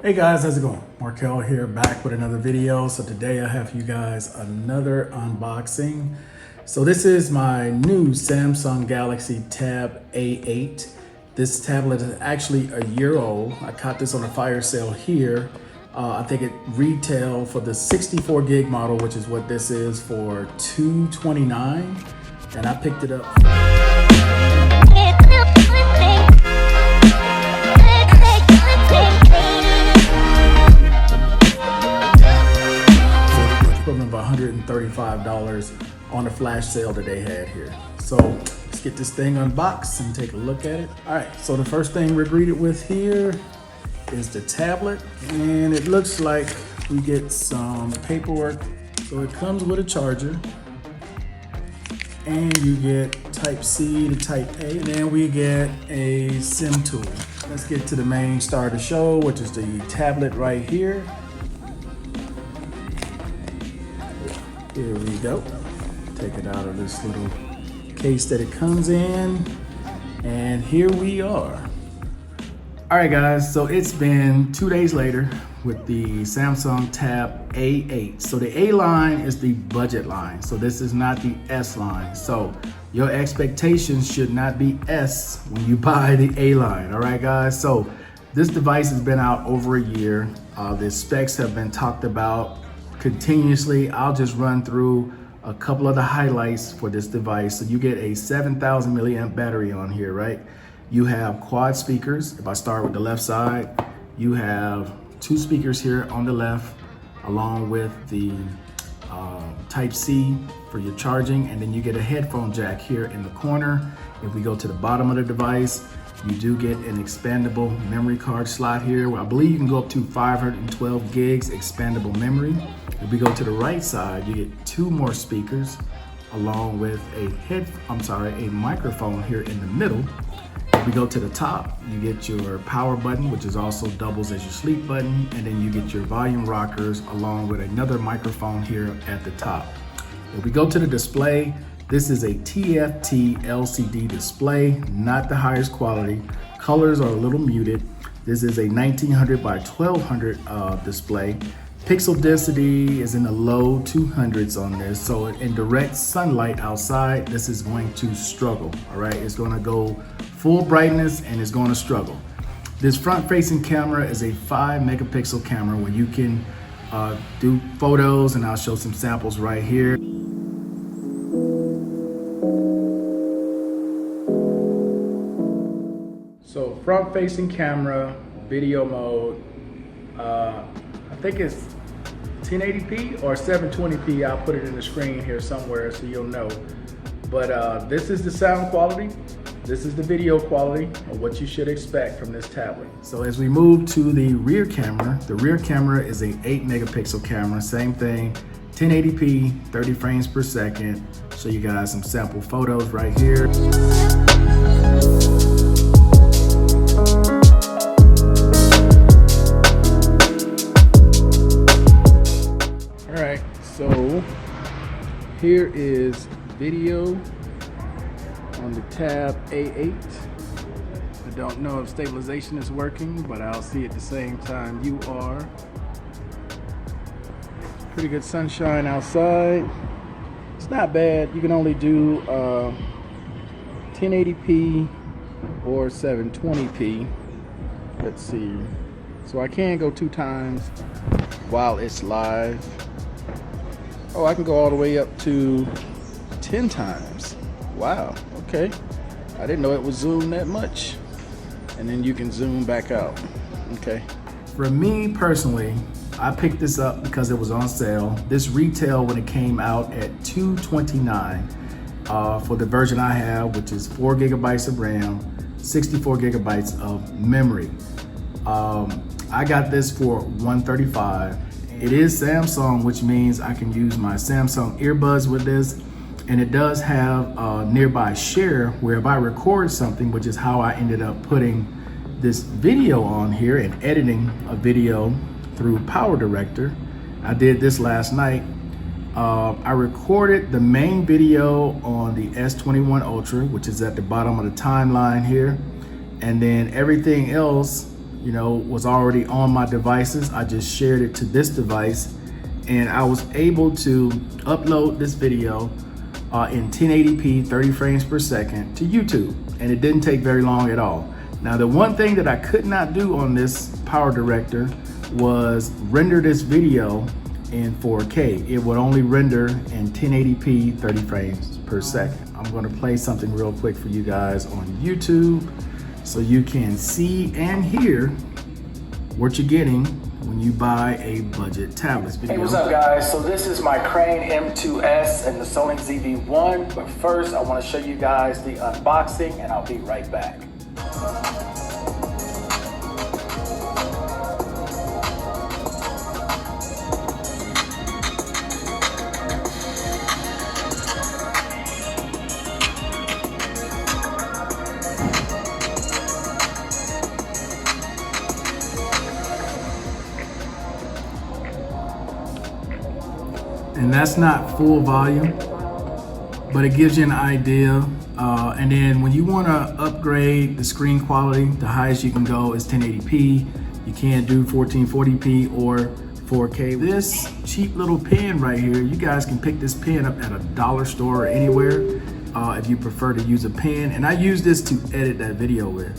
Hey guys, how's it going? Markel here, back with another video. So today I have for you guys another unboxing. So this is my new Samsung Galaxy Tab A8. This tablet is actually a year old. I caught this on a fire sale here. I think it retail for the 64 gig model, which is what this is, for $229, and I picked it up. Equivalent of $135 on a flash sale that they had here. So let's get this thing unboxed and take a look at it. All right, so the first thing we're greeted with here is the tablet, and it looks like we get some paperwork. So it comes with a charger, and you get type C to type A, and then we get a SIM tool. Let's get to the main star of the show, which is the tablet right here. Here we go. Take it out of this little case that it comes in, and here we are. All right guys, so it's been 2 days later with the Samsung Tab A8. So the A line is the budget line. So this is not the S line. So your expectations should not be S when you buy the A line, all right guys? So this device has been out over a year. The specs have been talked about continuously. I'll just run through a couple of the highlights for this device. So you get a 7,000 milliamp battery on here, right? You have quad speakers. If I start with the left side, you have 2 speakers here on the left, along with the type C for your charging, and then you get a headphone jack here in the corner. If we go to the bottom of the device, you do get an expandable memory card slot here. I believe you can go up to 512 gigs expandable memory. If we go to the right side, you get 2 more speakers along with a microphone here in the middle. If we go to the top, you get your power button, which is also doubles as your sleep button, and then you get your volume rockers along with another microphone here at the top. If we go to the display, this is a TFT LCD display, not the highest quality. Colors are a little muted. This is a 1900 by 1200 display. Pixel density is in the low 200s on this. So in direct sunlight outside, this is going to struggle, all right? It's gonna go full brightness and it's gonna struggle. This front-facing camera is a 5 megapixel camera where you can do photos, and I'll show some samples right here. So front-facing camera, video mode, I think it's 1080p or 720p. I'll put it in the screen here somewhere so you'll know. But this is the sound quality. This is the video quality of what you should expect from this tablet. So as we move to the rear camera is a 8 megapixel camera, same thing, 1080p, 30 frames per second. Show you guys some sample photos right here. All right, so here is video on the Tab A8. I don't know if stabilization is working, but I'll see at the same time you are. Pretty good sunshine outside. It's not bad. You can only do 1080p or 720p. Let's see. So I can go 2 times while it's live. Oh, I can go all the way up to 10 times. Wow, okay. I didn't know it was zoomed that much. And then you can zoom back out, okay. For me personally, I picked this up because it was on sale. This retail when it came out at $229 for the version I have, which is 4 gigabytes of RAM, 64 gigabytes of memory. I got this for $135. It is Samsung, which means I can use my Samsung earbuds with this. And it does have nearby share, where if I record something, which is how I ended up putting this video on here and editing a video through Power Director. I did this last night. I recorded the main video on the S21 Ultra, which is at the bottom of the timeline here. And then everything else was already on my devices. I just shared it to this device, and I was able to upload this video in 1080p, 30 frames per second to YouTube, and it didn't take very long at all. Now, the one thing that I could not do on this Power Director was render this video in 4K. It would only render in 1080p, 30 frames per second. I'm gonna play something real quick for you guys on YouTube so you can see and hear what you're getting when you buy a budget tablet. Hey, what's up guys? So this is my Crane M2S and the Sony ZV-1, but first I wanna show you guys the unboxing and I'll be right back. And that's not full volume, but it gives you an idea. And then when you want to upgrade the screen quality, the highest you can go is 1080p. You can't do 1440p or 4K. This cheap little pen right here, you guys can pick this pen up at a dollar store or anywhere if you prefer to use a pen. And I use this to edit that video with.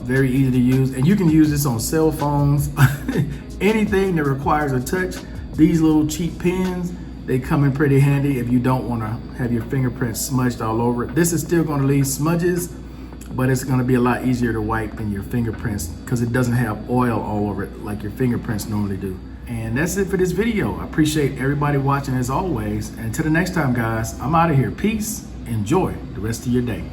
Very easy to use, and you can use this on cell phones. Anything that requires a touch. These little cheap pens, they come in pretty handy if you don't want to have your fingerprints smudged all over it. This is still going to leave smudges, but it's going to be a lot easier to wipe than your fingerprints because it doesn't have oil all over it like your fingerprints normally do. And that's it for this video. I appreciate everybody watching as always. And until the next time, guys, I'm out of here. Peace. Enjoy the rest of your day.